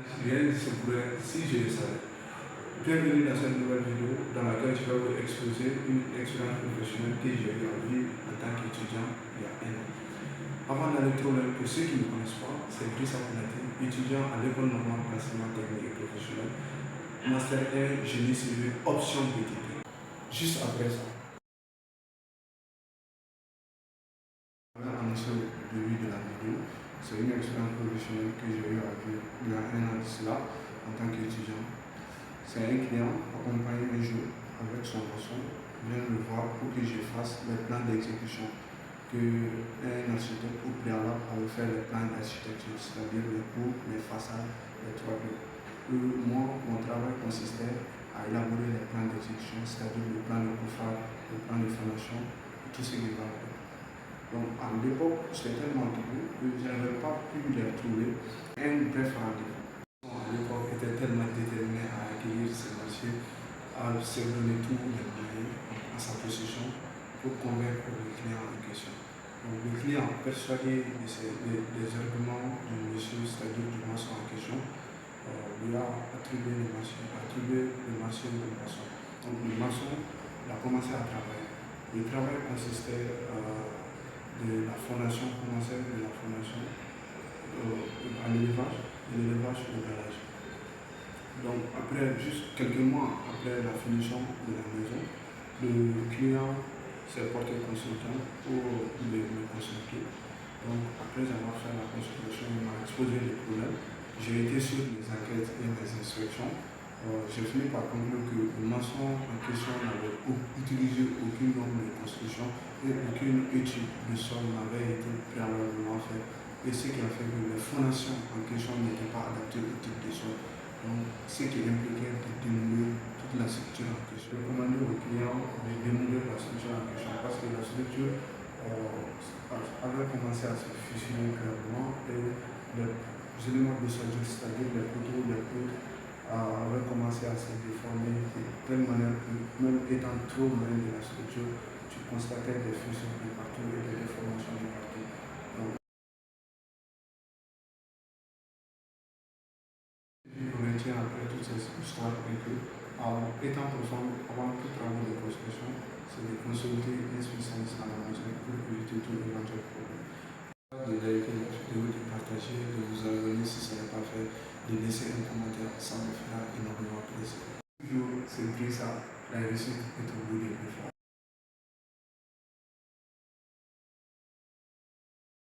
Rien ne se pourrait si je le savais. Bienvenue dans cette nouvelle vidéo dans laquelle je vais vous exposer une expérience professionnelle que j'ai eu à vivre en tant qu'étudiant il y a un an. Avant d'aller trop loin, pour ceux qui ne me connaissent pas, c'est Idrissa Konaté, étudiant à l'école normale d'enseignement technique et professionnel, master 1 génie civil option BTP. Juste après ça, on a annoncé au début de la vidéo, c'est une expérience professionnelle que j'ai eu à vivre il y a un an de cela en tant qu'étudiant. C'est un client accompagné un jour avec son maçon, vient me voir pour que je fasse les plans d'exécution qu'un architecte au préalable avait fait les plans d'architecture, c'est-à-dire les cours, les façades, les toits. Moi, mon travail consistait à élaborer les plans d'exécution, c'est-à-dire le plan de coffrage, le plan de fondation, et tout ce qui va avec. Donc à l'époque, j'étais tellement occupé que je n'avais pas pu les trouver. Un bref rendez-vous. À l'époque, était tellement déterminé à acquérir ce marché, à se donner tous les moyens à sa possession pour convaincre le client en question. Donc le client, persuadé des arguments du monsieur, c'est-à-dire du maçon en question, lui a attribué le marché de maçon. Donc le maçon a commencé à travailler. Le travail consistait de la fondation, à l'élevage, de l'élevage au garage. Donc après, juste quelques mois après la finition de la maison, le client s'est porté consultant pour me consulter. Donc après avoir fait la consultation, il m'a exposé les problèmes. J'ai été sur les enquêtes et les inspections. J'ai fini par conclure que le maçon en question n'avait utilisé aucune norme de construction et aucune étude de sol n'avait été préalablement faite. Et ce qui a fait que les fondations en question n'étaient pas adaptées au type de sol. Donc, ce qui impliquait de démolir toute la structure en question. Je recommandais aux clients de démolir la structure en question parce que la structure avait commencé à se fusionner clairement et les éléments de soudure, c'est-à-dire les poteaux, les poutres, avaient commencé à se déformer de telle manière que même étant trop loin de la structure, tu constatais des fusions de partout et des déformations de partout. Donc, je retiens après toutes ces histoires et que, étant profond, avant tout travail de construction, c'est de consulter un spécialiste en amont pour éviter tout éventuel problème. De liker la vidéo, de partager, de vous abonner si ce n'est pas fait, de laisser un commentaire, ça me fera énormément plaisir. Toujours, c'est ça, la réussite est au bout des efforts.